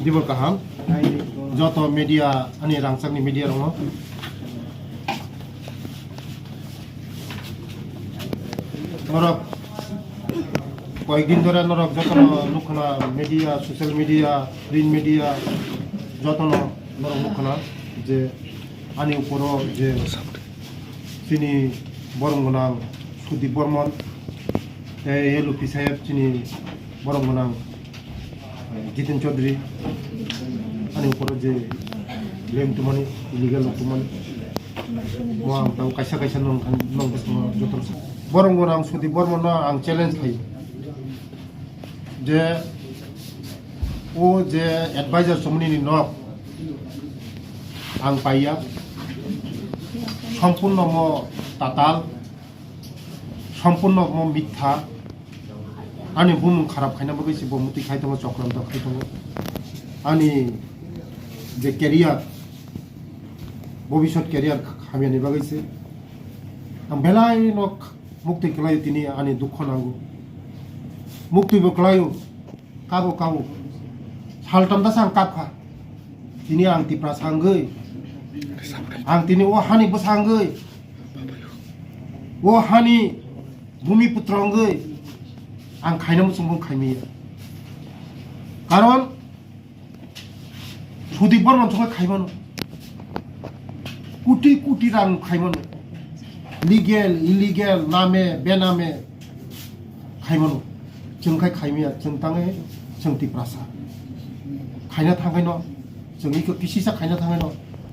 Dibur kaham joto media ani rangsakni media rongo norok কয়েকদিন ধরে norok joto lukhana media social media print media joto norok lukhana je ani uporo je chini borong gonang Sudip Bormon LP saheb chini borong gonang Jitin Chaudhary ani uporo je blame tumani illegal tumani mo ang tau kaisa nong besmo joto borong gonang Sudip Bormon ang challenge khai je o je advisor somni ni nok ang paya সম্পূর্ণ ম তাতাল সম্পূর্ণ ম মিথ্যা আনি broom খারাপ খাইনা বগেছি বমুতি খাইতঙ্গ চক্রান্ত খাইতঙ্গ আনি যে ক্যারিয়ার ভবিষ্যৎ ক্যারিয়ার খামিয়ানি বাগাইছে আম বেলাই নক মুক্তি খেলায় তিনি আনি দুঃখ নাঙ্গু মুক্তিবো খেলায় কাবো সালটাম দাস আং কাপখা তিনি আং Tipra সাঙ্গৈ ang tini o hani besanggai o hani bumi putranggai ang khaina musumbung khaimi karon Sudip Bormon songa khaimano kuti rang khaimano legal illegal name bename khaimano jengkai khaimia jengtange jengti prasa khaina thangai no jengi ko kisisa khaina thangai no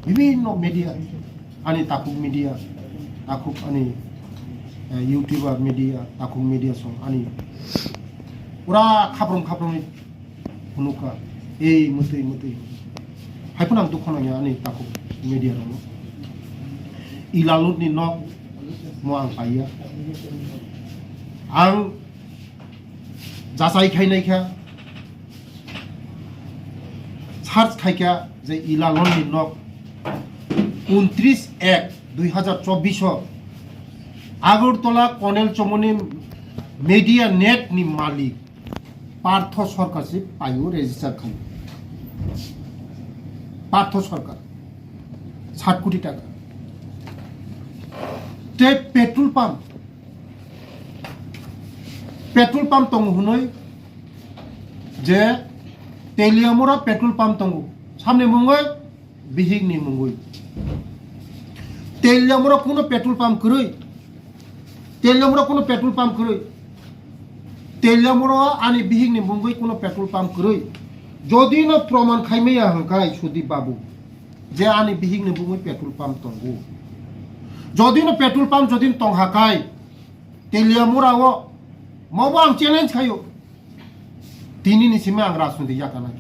বিভিন্ন media ani takuk media takuk ani youtuber media takuk media song ani ura khabrom ni hunuka ei mutai haipun ang dukhona ya ani takuk media ro ilalut ni nok mo ang paya ang jasai khainai kha search khaikya je ilalon ni nok 29/1/2024 Agartala কনেল চমনি media net নি মালিক পার্থ সরকার সে পাইও register খাই পার্থ সরকার 60 কোটি টাকা তে petrol pump তং হুনই যে তেলিয়ামরা পেট্রোল পাম্প তং সামনে মঙ্গই বিহিগ নি মঙ্গই তেলিয়ামরা কোনো পেট্রোল পাম্প করই তেলিয়ামরা আনি বিহিগনি মুম্বাই কোনো পেট্রোল পাম্প করই যদি না প্রমাণ খাইমেয়া হাঙ্কাই সুদীপ বাবু যে আনি বিহিগনি মুম্বাই পেট্রোল পাম্প তঙ্গু যদি না পেট্রোল পাম্প যদি তংহাকাই তেলিয়ামরা ও মবা আং চ্যালেঞ্জ খাইও তিনি নিসিমে আং রাজনীতি ইয়াকানা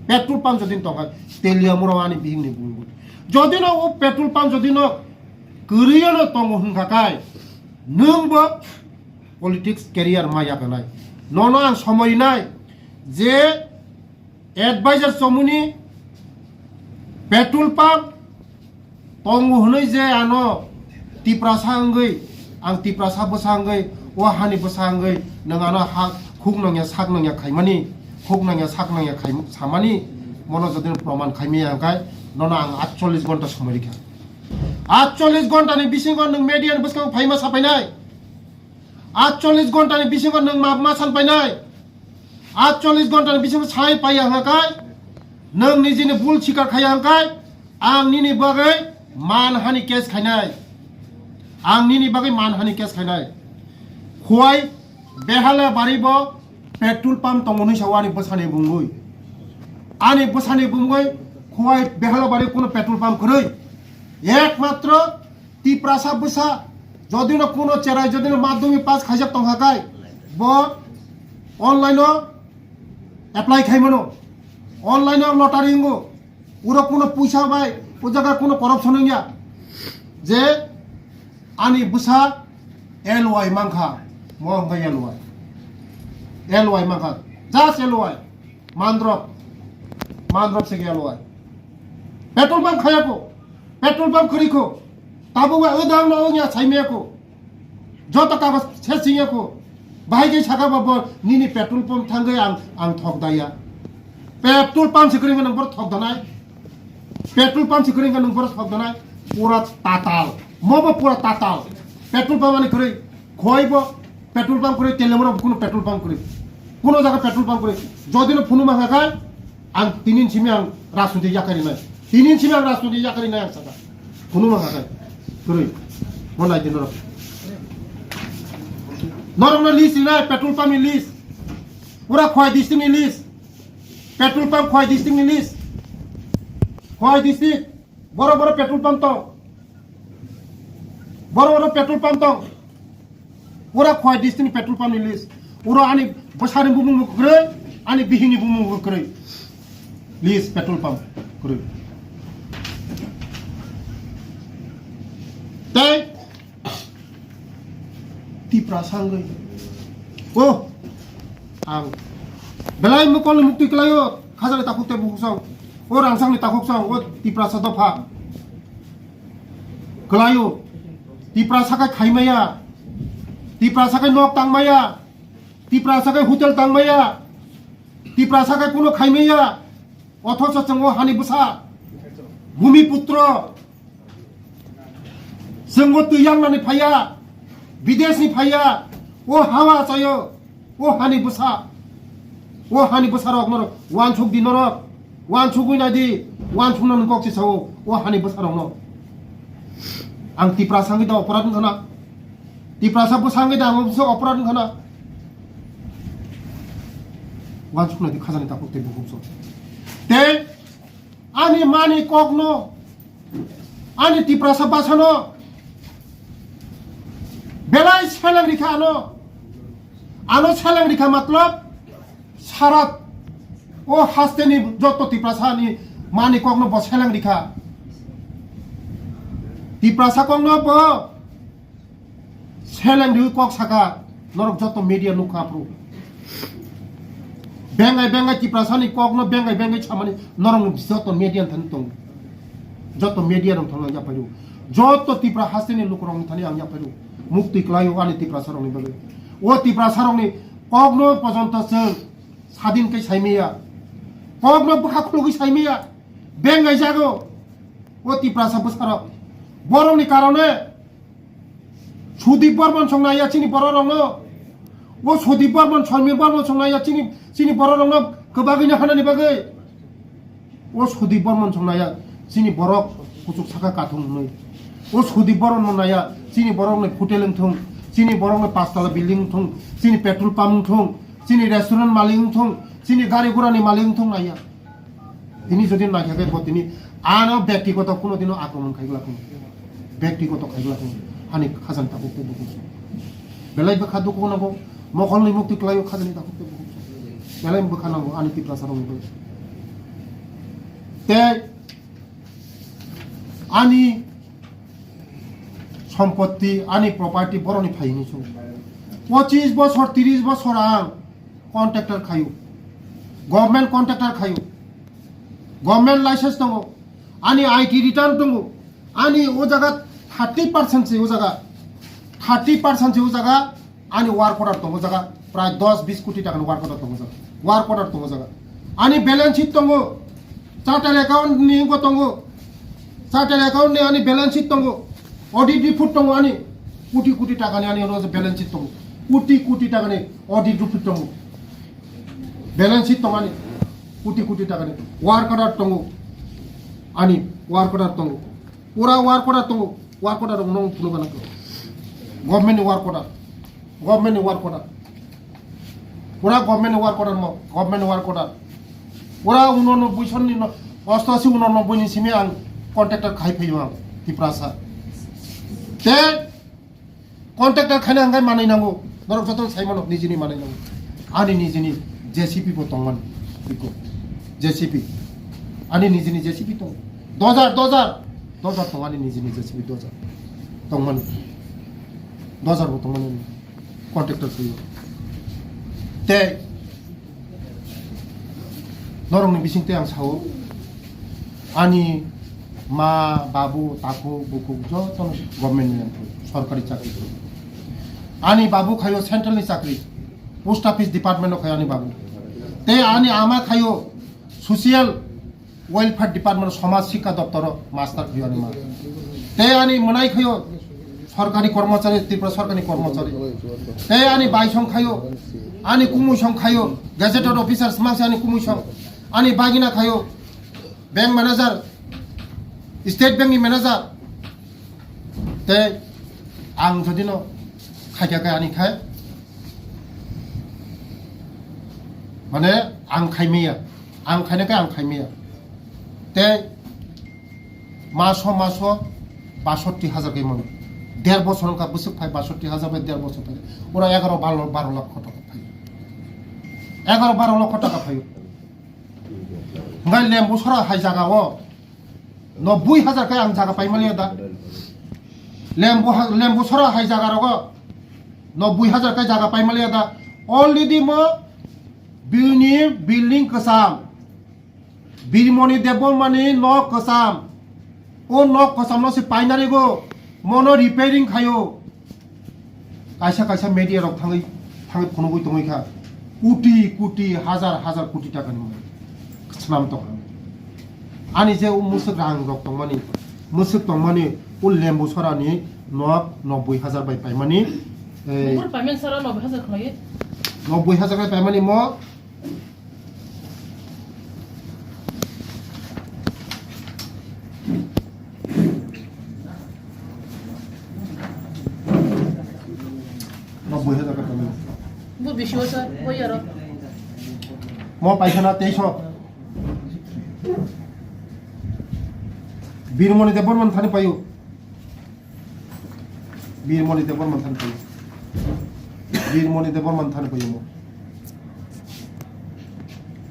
পেট্রোল পাম্প যদি তংহাই তেলিয়ামরা আনি বিহিগনি মুম্বাই যদি না ও পেট্রোল পাম্প যদি না করিয়ানো তঙ্গ হুনকাকাই নংবো পলিটিক্স ক্যারিয়ার মায়া কানাই ননো আং সময় নাই যে এডভাইজার সমুনি পেট্রোল পাম্প তঙ্গ হুনই যে আনো তিপ্রাসাঙ্গই আং তিপ্রাসা বসাঙ্গই ও হানি বসাঙ্গই নঙানো হা খুক নংয়া সাক নংয়া খাইমানি খুক নংয়া সাক নংয়া খাই সামানি মনো যদি প্রমাণ খাইমিয়া কাই ননো আং 48 ঘন্টা সময় রেখা 48 ঘন্টাनि बिसिङाव नों मेडियानि बसखां फाइमा साफायनाय 48 घन्टानि बिसिङाव नों मा सानफायनाय 48 घन्टानि बिसिङाव साय पाया हांकाय नों निजिनि बुल सिकार खाया हांकाय आं निनि बागै मानहानि केस खायनाय खय बेहाले बारिबो पेट्रोल पाम्प तंगनि सावानि बसानि बुंगै आनि बसानि बुंगै खय बेहाले बारि कोनो पेट्रोल पाम्प खरै একমাত্র তিপ্রাসা বসা যদি না কোনো চেরাই যদি না মাধ্যমিক পাস খাইজাক তংহাকাই ব অনলাইনও এপ্লাই খাইমনো অনলাইনও লটারি ইঙ্গো পুরো কোনো পয়সা বাই ও জায়গা কোনো করপশন ইয়া যে আনি বসা এলওয়াই মাংখা মহঙ্গা এলওয়াই মাংখা জাস্ট এলওয়াই মান্দ্রপ থেকে এলওয়াই পেট্রোল পাম্প খাইয়াকো पेट्रोल पंप खरीको ताबुवा उदांग नौnya साइमेको जत कागज छेसिङको भाइकै छाका बब निनी पेट्रोल पंप थांगै आं थकदाया पेट्रोल पाम्प से करेंगे नंबर थक दनाय पेट्रोल पाम्प से करेंगे नंबर थक दनाय पूरा ताताल मोबो पूरा ताताल पेट्रोल पाम्प आने करे खोइबो पेट्रोल पाम्प करे तेलेमरो कोनो पेट्रोल पाम्प करे कोनो जगह पेट्रोल पाम्प करे जदिनो फुनु मागाय आं 3 इन्सिमे आं राजनीति याकारि नाय 3 इन्सिमे आं राजनीति याकारि नाय आं सागा फुनु मागाय करे मोनाय दिन र नरम लिस्ट ना पेट्रोल पाम्प नि लिस्ट पूरा खोय डिस्ट्रिक्ट नि लिस्ट पेट्रोल पाम्प खोय डिस्ट्रिक्ट नि लिस्ट खोय डिस्ट्रिक्ट बड़ बड़ पेट्रोल पाम्प तो बड़ बड़ पेट्रोल पाम्प तो पूरा खोय डिस्ट्रिक्ट पेट्रोल पाम्प नि लिस्ट पूरा आनी बसारि बुमुं करे आनी बिहिनि बुमुं करे लिस्ट पेट्रोल पाम्प करे तै तिप्रा सांगै ओ आं बेलाय मकल मुक्ति क्लायो खाजाले ताखुते बुखसं ओ रांसांनि ताखुसं ओ तिप्रा सदफा क्लायो तिप्रा साखाय खाइमाया तिप्रा साखाय नक तांमाया तिप्रा साखाय होटेल तांमाया तिप्रा साखाय कोनो खाइमाया अथच जों हानि बुसा भूमिपुत्र जोंबो तैयांनानै फाया विदेशनि फाया ओ हावा चायो ओ हानि बुसा रक नर वान छुक दिन रक वान छुकुइ नादि वान छुकन कक्सि साओ ओ हानि बुसा रक न आं तिप्रा सांगै दा अपराध खना तिप्रा साबो सांगै दा आं अपराध खना वान छुक नादि खाजानि ताखुते बुखुसो ते आनी मानी कगनो आनी तिप्रा सा बासानो बेलाय सेलें रिखा आनो सेलें रिखा मतलब सारा ओ हास्तेनि जत तिप्रासानि मानि कगनो ब सेलें रिखा तिप्रासा कगनो ब सेलें रि कग साका नरक जत मीडिया नुखाप्रो बेंगाय तिप्रासानि कगनो बेंगाय छामानि नरक जत मीडिया थन तं जत मीडिया रं थांना जापायु जत तिप्रा हास्तेनि लुकरं थानि आं जापायु मुक्ति क्लायो आनी तिप्रा सारंनि बगे ओ तिप्रा सारंनि कगनो पर्यन्त जों सादिन कै साइमिया कगनो बखाखुलुगै साइमिया बेंगाय जागो ओ तिप्रा साबो सारक बरंनि कारणे सुदीप बर्मन संनाया चिनि बररंनो ओ सुदीप बर्मन समीर बर्मन संनाया चिनि बररंनो गोबागैनो हानानि बगे ओ सुदीप बर्मन संनाया चिनि बरक कुचुक साखा काथुंनै ओ सुदीप बर्मन नाया चिनि बरंनो होटेल थं चिनि बरंनो 5 तला बिल्डिं थं चिनि पेट्रोल पाम्प थं चिनि रेस्टुरेंट मालिक थं चिनि गाड़ी घोड़ानि मालिक थं नाया दिनै जदि नायखाखै बतिनि आनो व्यक्तिगत कोनो दिनो आक्रमण खाइग्लाखौ व्यक्तिगत खाइग्लाखौ आनि खाजान ताखुते बुखुसो बेलाय बखा दुखु नांगौ मखलनि मुक्ति क्लायो खाजानि ताखुते बुखुसो बेलाय बखा नांगौ आनि तिप्रा सारंनि ते आनि सम्पत्ति आनी प्रपार्टी बरनी फाइनि छु 25 बछर 30 बछर आं कन्ट्राक्टर खायु गभर्नमेंट कन्ट्राक्टर खायु गभर्नमेंट लाइसेंस दङ आनी आईटी रिटर्न दङ आनी ओ जगह 30% से ओ जगह 30% से ओ जगह आनी वार्क अर्डर दङ जगह प्राय 10-20 कोटी टाकानि वार्क अर्डर दङ जगह वार्क अर्डर दङ जगह आनी बैलेंस शीट दङ चार्टार अकाउंट नि दङ चार्टार अकाउंट नि आनी बैलेंस शीट दङ ऑडिट रिपोर्ट दङ आनी कोटी टाकानि आनी रोज बैलेंस शीट दङ कोटी टाकानि ऑडिट रिपोर्ट दङ बैलेंस शीट दङ आनी कोटी टाकानि वार्क अर्डर दङ आनी वार्क अर्डर दङ पूरा वार्क अर्डर दङ फुलुगा नांगौ गभर्नमेंट वार्क अर्डर पूरा गभर्नमेंट वार्क अर्डर पूरा 89 सननि 88-89 नि सिमे आं कन्ट्राक्टर खाइफैयो आं तिप्रासा ते कन्ट्राक्टर खाने आंगाय मानायनांगौ नरक जतन साइमन निजिनि मानायनांगौ आनि निजिनि जेसीपी बो दंमोन बेखौ जेसीपी आनि निजिनि जेसीपी दं 2000 दं आनि निजिनि जेसीपी 2000 दंमोन 2000 बो दंमोन कन्ट्राक्टर फैयो ते नरकनि बिसिंते आं सावो आनि मा बाबू ताको बुकु जतन गभर्नमेंट सरकारी चाकरी आनी बाबू खायो सेंट्रल चाकरी पोस्ट ऑफिस डिपार्टमेंट खायो आनी बाबू ते आनी आमा खायो social welfare department সমাজ শিক্ষা দপ্তর মাস্টার খয়নি মা তে আনি মনাই খয় সরকারি কর্মচারী ত্রিপুরা সরকারি কর্মচারী তে আনি বাইসং খায় আনি কুমুসং খায় গেজেটেড অফিসার মাসে আনি কুমুসং আনি বাগিনা খায় ব্যাংক ম্যানেজার স্টেট ব্যাংকनि ম্যানেজার তে आं যদি ন খাইখায় আনি খায় মানে आं খাইমেয়া आं খাইনাखाय आं খাইমেয়া তে মাসো ৬২,০০০ কে মনে ১.৫ বছর কা বছর পাই ৬২,০০০ বাই ১.৫ বছর পাই ওরা ১১-১২ লক্ষ টাকা পাই ১১-১২ লক্ষ টাকা পাই ngai lembu sora hai jaga o ৯০,০০০ কে आं jaga পাই মালিয়া দা lembu sora hai jaga rogo ৯০,০০০ কে jaga পাই মালিয়া দা already mo bini building kasam birmoni debol mani no kasam o no kasam no se painari go mono repairing khayo kaisa media rok thangai phono boi tongoi kha কোটি হাজার কোটি টাকা ni নাম তো আনি যে মুসুক রাং রক তংমানি মুসুক তংমানি ও লেম্বু সরানি ৯০,০০০ বাই পাইমানি মোর পেমেন্ট সরা ৯০,০০০ খয়ে ৯০,০০০ বাই পাইমানি ম মোর বেশি হইছে কই আর ম পাইছনা ২৩০০ বীরমণি দেববর্মন থানে পাইও বীরমণি দেববর্মন থানে পাইও বীরমণি দেববর্মন থানে পাইও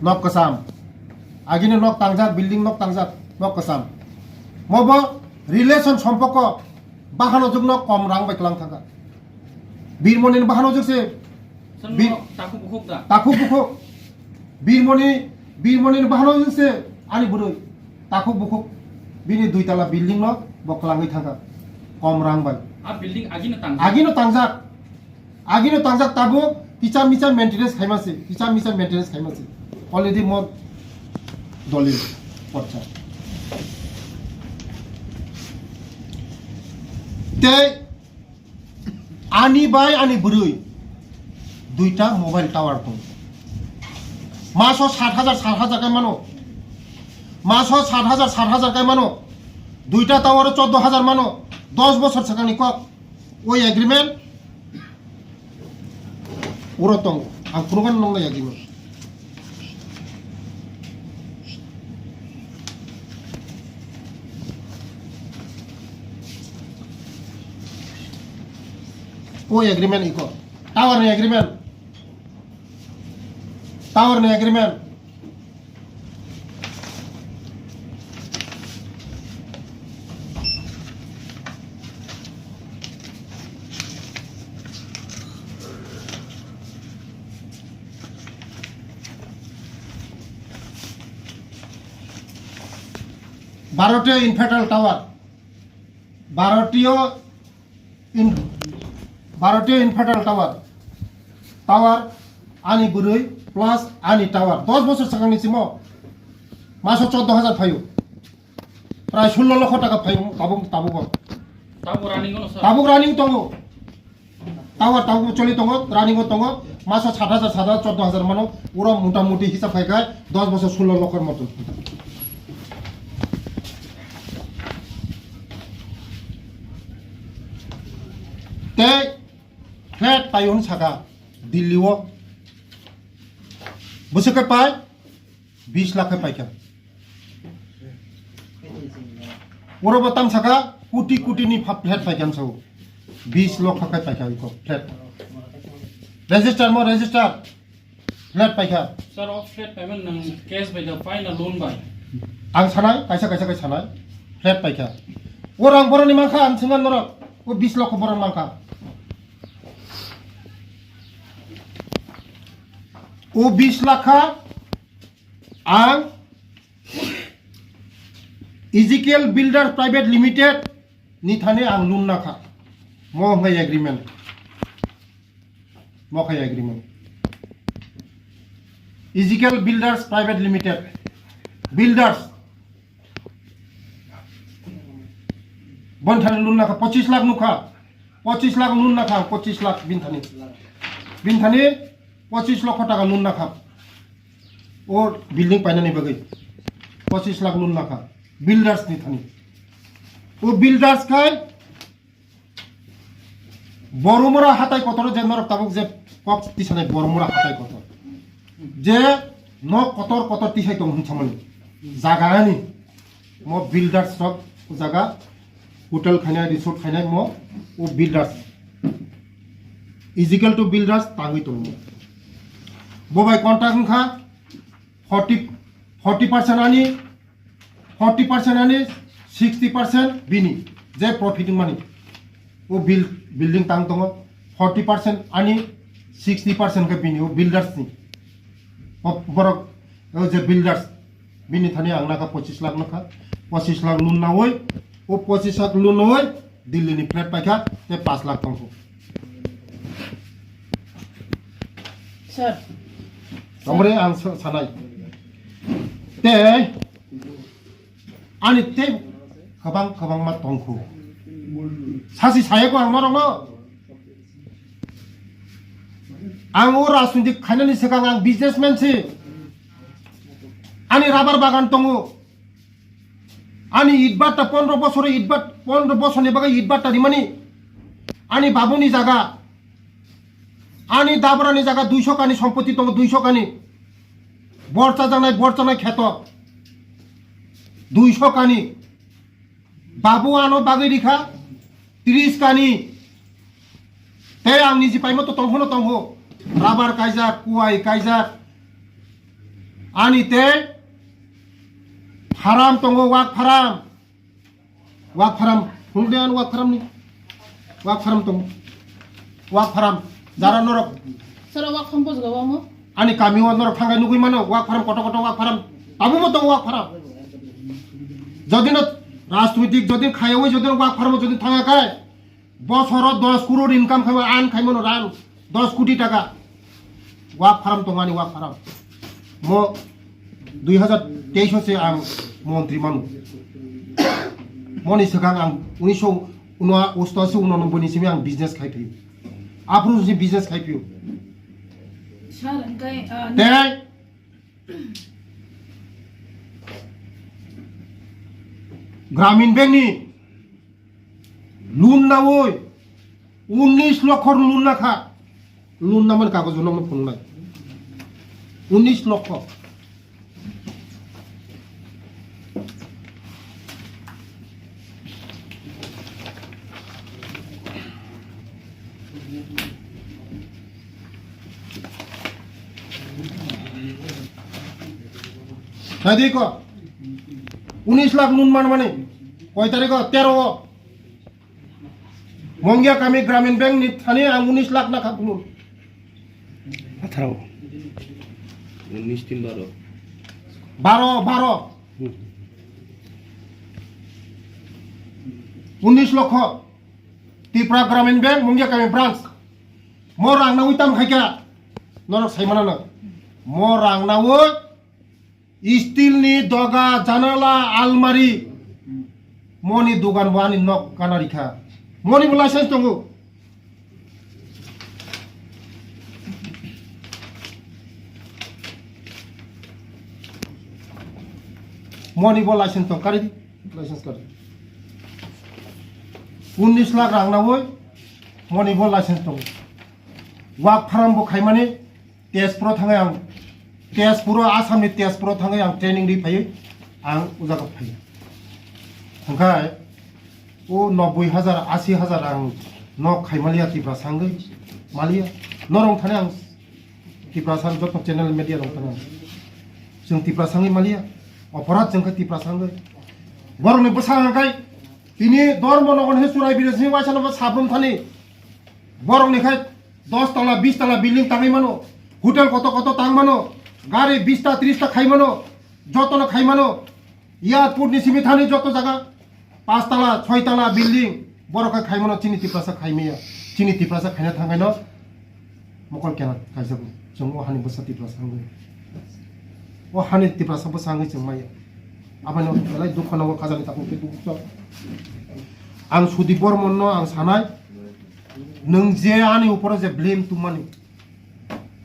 নক কসাম আগিনে নক তাংজাক বিল্ডিং নক তাংজাক নক কসাম মব রিলেশন সম্পর্ক বাহানো যুগ নক কম রাং বাইকলাং থাকা বীরমণির বাহানো যুগসে তাকু বুকুক বীরমণির বাহানো যুগসে আনি বুড়ই তাকু বুকুক bini 2 tala building no boklangi thanga kom rang bai a building agino tangjak tabu kicha micha maintenance khaimase already mo dolil porcha te ani bai ani burui duita mobile tower to maso ৬০,০০০ kai mano মাসো ৬০,০০০ কে মানো দুইটা টাওয়ারে ১৪,০০০ মানো ১০ বছর ছাকানি cock ওই agreement ওরতং আং প্রমাণ নংলাই agreement ওই agreement eco tower নে এগ্রিমেন্ট ১২টি ইনফার্টাল টাওয়ার ১২টি ইনফার্টাল টাওয়ার আনি বুরুই প্লাস আনি টাওয়ার ১০ বছর সাকানি সিম মাসো ১৪,০০০ ফাইও প্রায় ১৬ লক্ষ টাকা ফাইও তাবুক রানিং দङ টাওয়ার চলি দङ রানিং দङ মাসো ৬০,০০০ ১৪,০০০ মানো ওরা মোটামুটি হিসাব খাইখায় ১০ বছর ১৬ লক্ষর মতন te flat payon saka dilliwo busuk pai 20 lakh পাইকা ওরা বতাম সাকা কোটি নি ফ্ল্যাট পাইকান সব 20 লক্ষ টাকা পাইকা ইকো ফ্ল্যাট রেজিস্টার ফ্ল্যাট পাইকা স্যার অফ ফ্ল্যাট পেমেন্ট নং ক্যাশ বাই দা ফাইনাল লোন বাই আং সানাই কাইসা সানাই ফ্ল্যাট পাইকা ওরাং বরনি মাংখা আং সিঙ্গান নর ও 20 লক্ষ বরন মাংখা ও 20 লাখা আং ইজিকেল বিল্ডার প্রাইভেট লিমিটেড নিথানে আং লুন নাখা মহাই এগ্রিমেন্ট ইজিকেল বিল্ডার্স প্রাইভেট লিমিটেড बिल्डर्स बन थाने लुन ना खा 25 लाख नुखा 25 लाख लुन ना खा 25 लाख बिन थाने 25 लाख टाका लुन ना खा और बिल्डिंग पाइनानै बगै 25 लाख लुन ना खा बिल्डर्स नि थाने वो बिल्डर्स खाय बरमुरा हाथाय कतर जे नरक ताबुक जे कप तिसानै बरमुरा हाथाय कतर जे न कतर कतर तिसाय दं हुनसामोन जागानि म बिल्डर्स सब जागा होटल खानाय रिसोर्ट खानाय म वो बिल्डर्स इजिकल टू बिल्डर्स तांगै दं बबाय कन्ट्राक्ट खा 40% आनि 40% आनि 60% बिनि जे प्रॉफिट मानि वो बिल्डिंग तांग दङ 40% आनि 60% के बिनि वो बिल्डर्स नि बरक जे बिल्डर्स बिनि थाने आंना का 25 लाख नखा 25 लाख लुन ना होय वो 25 लाख लुन होय दिल्ली नि फ्लैट पाइखा ते 5 लाख दङ सर हमरे आं सानाय ते आनि ते खबां मा दंखौ सासी सायको आं नरङ आं ओ राजनीतिक खायनानि सिगां आं बिजनेसमेन छि आनि राबार बागान दङ आनि इटबाटा 15 बছরে 15 বছরनि बागै इटबाटा दिमानि आनि बाबुनि जागा आनि दाबरानि जागा 200 कानि सम्पत्ति दङ 200 कानि बर्चा जानाय खेत 200 कानि बाबु आनो बागै रिखा 30 कानि ते आंनि जि पाइमो तो तंहो राबार कायजा कुवाई कायजा आनि ते फाराम दङ वाक फाराम हुंदेन वाक फाराम दङ वाक फाराम जारा नरक सर वाक कंपोज गवा म आनि कामिवा नरक थांगाय नुगै मानो वाक फाराम कट वाक फाराम ताबु म दङ वाक फाराम जदिन राजनीतिक जदिन खायवै जदिन वाक फाराम जदिन थांगाखाय बছर 10 करोड़ इनकाम खायमो आन खायमो रान 10 कोटी टाका वाक फाराम दङ आनि वाक फाराम म 2023 से आं मंत्री मानु मनि सिगां आं 1988 नि सिम आं बिजनेस खायफियो आफ्रु जि बिजनेस खायफियो सर ओंखाय ते ग्रामीण बैंक नि लुन ना ओय 19 लाख लुन ना खा लुन ना मन कागज न मन फुननाय 19 लाख नदी को 19 लाख लुन मान माने कय तारिख 13 मंगिया कामी ग्रामीण बैंक नि थाने आं 19 लाख ना खाप लुन 18 19 3 12 19 लाख त्रिपुरा ग्रामीण बैंक मंगिया कामी ब्रांच मोर आंना उइताम खायका नरक साइमाना न मोर आंना वो स्टील नि दगा जानाला आलमारी मनि दुकान वानी नक कानारिखा मनि लाइसेंस दङ मनि बो लाइसेंस दं कारि लाइसेंस कर 19 लाख रां नावै मनि बो लाइसेंस दं वाक फार्म बो खायमाने तेजपुराव थाङै आं तेजपुर आसामनि तेजपुराव थाङै आं ट्रेनिं रि फायो आं उजागाव फायो ओंखाय ओ 90,000 80,000 आं न खायमालिया तिब्रा सांगै मालिया नरं थाने आं तिब्रा सां जत चैनल मीडिया रं थाने जों तिब्रा सांगै मालिया अपराध जोंखौ तिब्रा सांगै बरंनि बसांगाय तिनि धर्म नगन हे सुराय बिरसनि वाइसानो साब्रम थाने बरंनिखाय 10 तला 20 तला बिल्डिं ताङै मानो होटेल कत ताङ मानो गाड़ी 20 टा 30 टा खाइ मानो जतन खाइ मानो एयरपोर्ट नि सिमी थाने जत जगह 5 तला 6 तला बिल्डिं बरका खाइ मानो चिनि तिप्रासा खाइमेया चिनि तिप्रासा खाइना थांगाय न मकल केना खाइजोबो जों हानि बसा Tiprasa हांगो o hani tipra sabu sangi chungmai abano belai dukhanago khajani takukte bukso ang sudi bormonno ang sanai nung je ani upore je blame tumani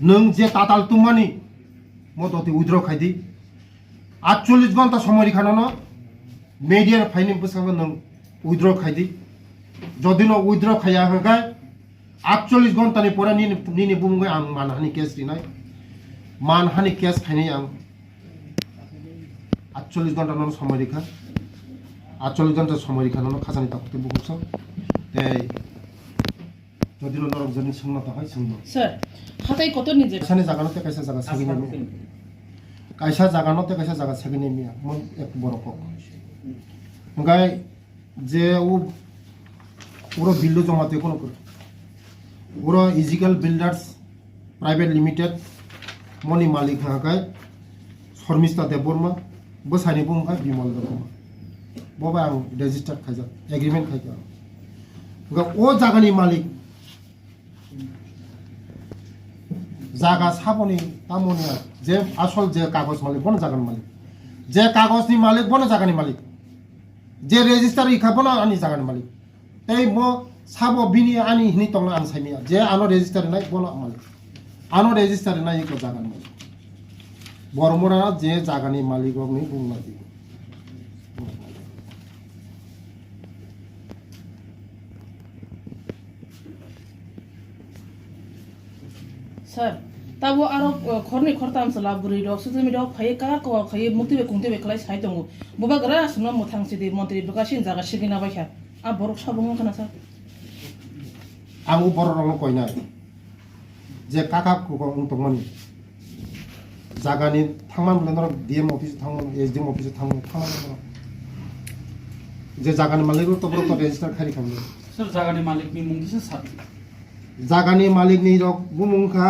nung je tatal tumani modoti withdraw khaidi 48 ঘন্টা সময় রেখানো মিডিয়ার ফাইনিং বসাবো নং withdraw খাইদি যদি ন withdraw খাইয়া হগায় 48 ঘন্টানি পরে নিনি বুমগে আং মানহানি কেস দিনাই মানহানি কেস খাইনি আং 48 ঘন্টা নন সময় রেখা 48 ঘন্টা সময় রেখা নন খাজানি তাকতে বুকছ এই যদি নরক জনি সংনতা হয় সংন স্যার হাতাই কত নিজে সানে জাগানতে কাইসা জাগা সাগিনে kaisa jaga no te kaisa jaga sagine miya mon ek borok ngai je uro bildo jomate kono করে uro ইজিক্যাল বিল্ডার্স প্রাইভেট লিমিটেড মনি মালিক হাকাই শর্মিষ্ঠা দেববর্মা বসানি বুমখা বিমল দেববর্মা ববা আং রেজিস্টার খাইজা এগ্রিমেন্ট খাইজা ngai o jagani malik জায়গা সাবনি তামনি যে আসল যে কাগজ মালিক বন জাগান মালিক যে কাগজনি মালিক বন জাগানি মালিক যে রেজিস্টার ইখাবন আনি জাগানি মালিক এই মো সাবো বিনি আনি হিনি তংলা আং সাইমিয়া যে আনো রেজিস্টার নাই বন মালিক আনো রেজিস্টার নাই ইকো জাগানি মালিক বরমরা যে জাগানি মালিক অগ্নি বুংলা দি স্যার তাবো আরো খরনি খরতাম সলা বুড়ি ডক সুজমি ডক ফাই কা ক খাই মুক্তি বে কুংতে বে খলাই সাই দङ ববা গরা সুন মথাং সিদি মন্ত্রী প্রকাশিন জায়গা সিগিনা বাইখা আ বরক সাবং খানা স্যার আং বড় রং কইনা যে কাকা কুক তংমানি জাগানি থাংমান বলে ডিএম অফিস থাংমান এসডিএম অফিস থাংমান যে জাগানি মালিক তো বড় তো রেজিস্টার খারি খাবো স্যার জাগানি মালিক নি মুং কিসে স্যার জাগানি মালিক নি রক বুমুংখা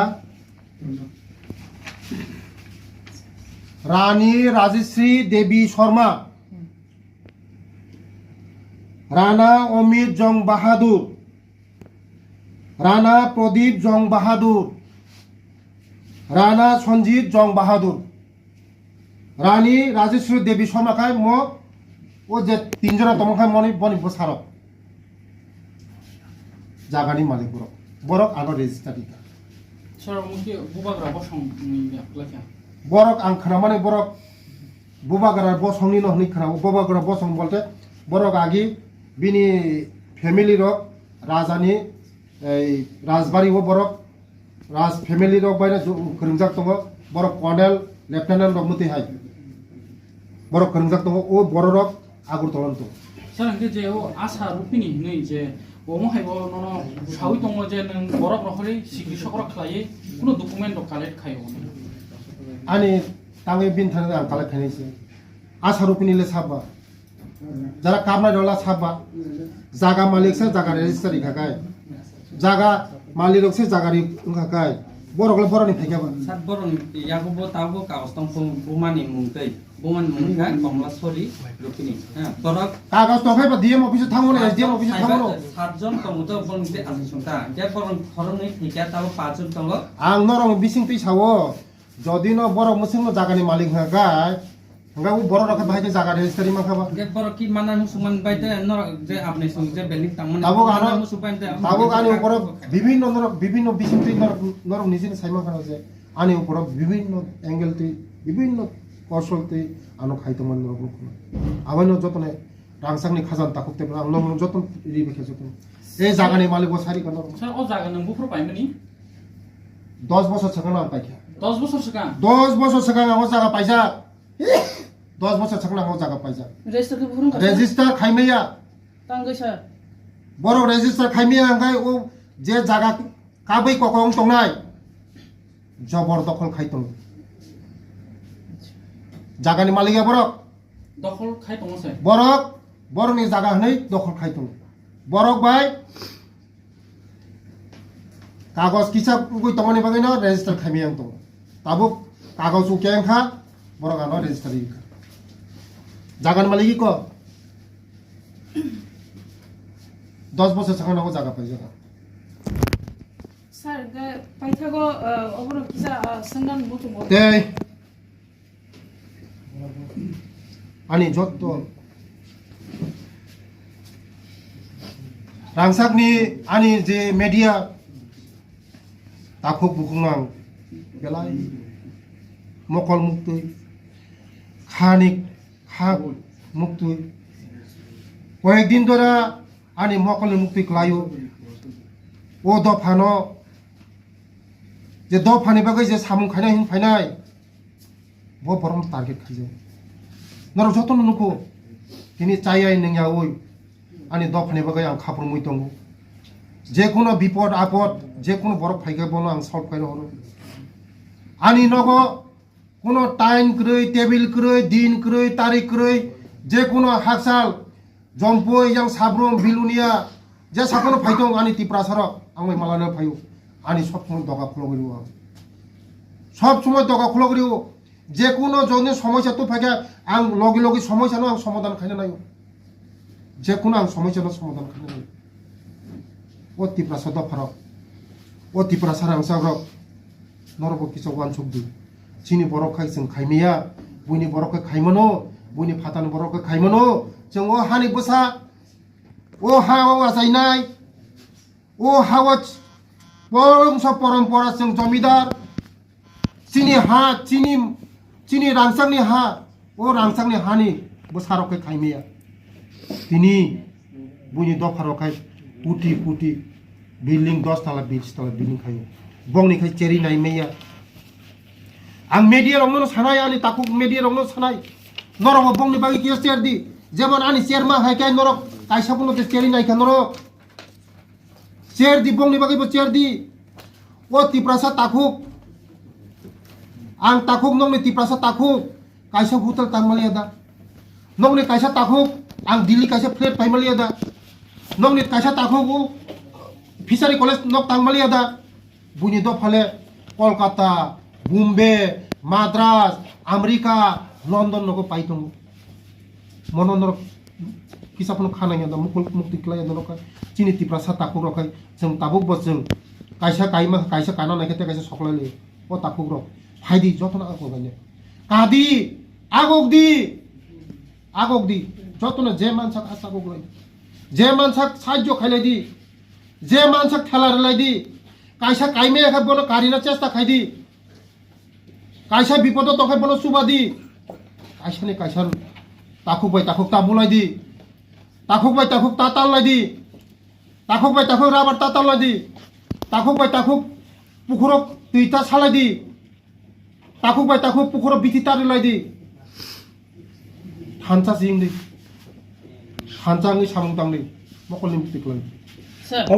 রানী রাজশ্রী দেবী শর্মা রানা অমিত জং বাহাদুর রানা প্রদীপ জং বাহাদুর রানা সঞ্জিত জং বাহাদুর রানী রাজশ্রী দেবী শর্মা খাই ম ও যে তিনজনা তমখাই মনি বনি বসারক জাগানি মালিক বরক আগর রেজিস্টার দিতা স্যার মুখে বুবাগ্রা বসং নি আপলাকা বরক আং খানামানে বরক বুবাগার বসংনি নহনি খানা বুবাগার বসং বলতে বরক আগি বিনি ফ্যামিলি রক রাজানি এই রাজবাড়ি ও বরক রাজ ফ্যামিলি রক বাইনা খরংজাক দङ বরক কর্নেল লেফটেন্যান্ট রক মতি হাই বরক খরংজাক দङ ও বড় রক আগুর তলন্ত স্যার আঙ্কে যে ও আশা রূপিনি नै যে ওমো হাইবো নন সাউই দङ যে নং বরক নখরি সিগি সকর খালাই কোনো ডকুমেন্ট কালেক্ট খাইও আনি তাঙ্গে বিন থানে আং কালেক্ট খাইছে আশা রূপিনিলে সাবা যারা কামনা ডলা সাবা জাগা মালিক সে জাগা রেজিস্টারি খাকায় জাগা মালিক সে জাগারি খাকায় বড়গলে বড়নি থাইকাবা সাত বরং ইয়াগোবো তাবো কাগজতং বুমানি মুংতৈ বুমান মুংকা কমলাশ্বরী রুপিনি হ্যাঁ বরক কাগজ তো ফাইবা ডিএম অফিসে থামনো এসডিএম অফিসে থামনো সাতজন তমুতো বংতে আসিসংতা যে বরং খরংনি ঠিকা তাবো পাঁচজন তং আং নরং বিসিং তুই সাও যদি ন বড় মুসিং জাগানি মালিক খাকায় হঙ্গা ও বড় রকম ভাইতে জাগা রেজিস্টারি মাখাবা যে বরক কি মানা মুসলমান বাইতে নর যে আপনি সং যে বেলিং তামন তাবো গানো মুসুপাইতে তাবো গানি উপর বিভিন্ন বিসিং তুই নরম নিজে সাইমা খানো যে আনি উপর বিভিন্ন অ্যাঙ্গেল তুই বিভিন্ন কৌশল তুই আনো খাইতো মান নরম আবাইনো যতনে রাংসাংনি খাজান তাকুতে আং নম যতন রিবেখে যতন এই জাগানি মালিক সারি কানো স্যার ও জাগা নং বুফর পাইমনি 10 বছর ছাকা না পাইখা 10 বছর সিগাং 10 বছর ছাকা ও জায়গা পাইছা 10 বছর ছাকা না ও জায়গা পাইছা রেজিস্টার কে বুরুং রেজিস্টার খাইমেয়া তাঙ্গৈ স্যার বড় রেজিস্টার খাইমেয়া আঙ্গাই ও যে জায়গা কাबै ককং তংনাই জবর দখল খাইতং জাগানি মালিকা বরক দখল খাই দङ স্যার বরক বরনি জায়গা হनै দখল খাইতং বরক বাই কাগজ কিসা কই তংনি বাগৈ না রেজিস্টার খাইমেয়া তং তাবো কাগজ উকেং খা বরক আনো রেজিস্টারি খা জাগান মালিকি ক 10 বছর ছাকা না ও জায়গা পাই জায়গা স্যার পাইথাগো অবর কিসা সঙ্গান মতো দেই ani jotto rangsakni ani je media takhok bukungang belai mokol muktui khanik khak muktui কয়েকদিন ধরে আনি মকলের মুক্তি ক্লাইও ও দফানো যে দফানি বাকি যে সামুং খাইনাই হিন ফাইনাই ব বরং টার্গেট খাইজে নর যতন নুকো তিনি চাইয়াই নংয়া ওই আনি দফানি বাকি আং খাপুর মুই দङ যে কোনো বিপদ আপদ যে কোনো বড় ফাইগে বনো আং সলভ খাইনো হলো আনি নগ কোনো টাইম ক্রই টেবিল ক্রই দিন ক্রই তারিখ ক্রই যে কোনো হাকসাল জম্পই yang সাব্রম বিলুনিয়া যে সাকনো ফাইতং আনি তিপ্রাসার আমি মালানো ফাইও আনি সব সময় দগা খুলগরিও সব সময় দগা খুলগরিও যে কোনো জনের সমস্যা তো ফাইকা আং লগে লগে সমস্যা আং সমাধান খাইনা নাইও যে কোনো আং সমস্যা সমাধান খাইনা নাইও ও তিপ্রাসা দফার ও তিপ্রাসার আং সাগ্র নরব কিছু ওয়ান সুবদু চিনি বড় খাই जों খাইমিয়া বুইনি বড় খাইমনো বুইনি ফাতান বড় খাইমনো जों ओ हानि बसा ओ हावा जायनाय ओ हावा बंश परम्परा जों जमीदार चिनि हा चिनि रांसांनि हा ओ रांसांनि हानि बसारकै खाइमिया तिनि बुनि दफारकै पुटी पुटी बिल्डिं 10 तला 20 तला बिल्डिं खायो बंनिखाय चेरि नायमेया आं मेडिया रंनो सानाय आनि ताकु मेडिया रंनो सानाय नरम बंनि बागि के शेयर दि যেমন আনি চেয়ারমা হাইকাই নরক কাইসা কোনো চেয়ারি নাইকা নরক চেয়ার দি বংনি বাগিবো চেয়ার দি ও তিপ্রাসা তাকুক আং তাকুক নংনি তিপ্রাসা তাকুক কাইসা হোটেল তাংমালিয়াদা নংনি কাইসা তাকুক আং দিল্লি কাইসা ফ্লেট পাইমালিয়াদা নংনি কাইসা তাকুক ফিসারি কলেজ নক তাংমালিয়াদা বুনি দফালে কলকাতা বোম্বে মাদ্রাস আমেরিকা লন্ডন নগো পাইতং मनोनर किसापन खानाय दा मुकुल मुक्ति क्लाय नरक चिनि तिप्रासा ताकु रखाय जों ताबुक बजों कायसा कायमा कायसा काना नायखते कायसा सकलायले ओ ताकु रख फायदि जतन आगो गाने कादी आगोगदी जतन जे मानसा आसागो गलाय जे मानसा साहाय्य खायलायदि जे मानसा ठेला रलायदि कायसा कायमे एखा बनो कारिना चेष्टा खायदि कायसा विपद तखाय बनो सुबादि कायसानि कायसा ताकुक बाय ताकुक ताबुलाय दि ताकुक बाय ताकुक ताताललाय दि ताकुक बाय ताकुक राबार ताताललाय दि ताकुक बाय ताकुक पुखुरक दैता सालाय दि ताकुक बाय ताकुक पुखुरक बिथि तारिलाय दि हानचा जिं दि हानचांनि सामुं तांनि मकलनि मुक्ति खालाय सर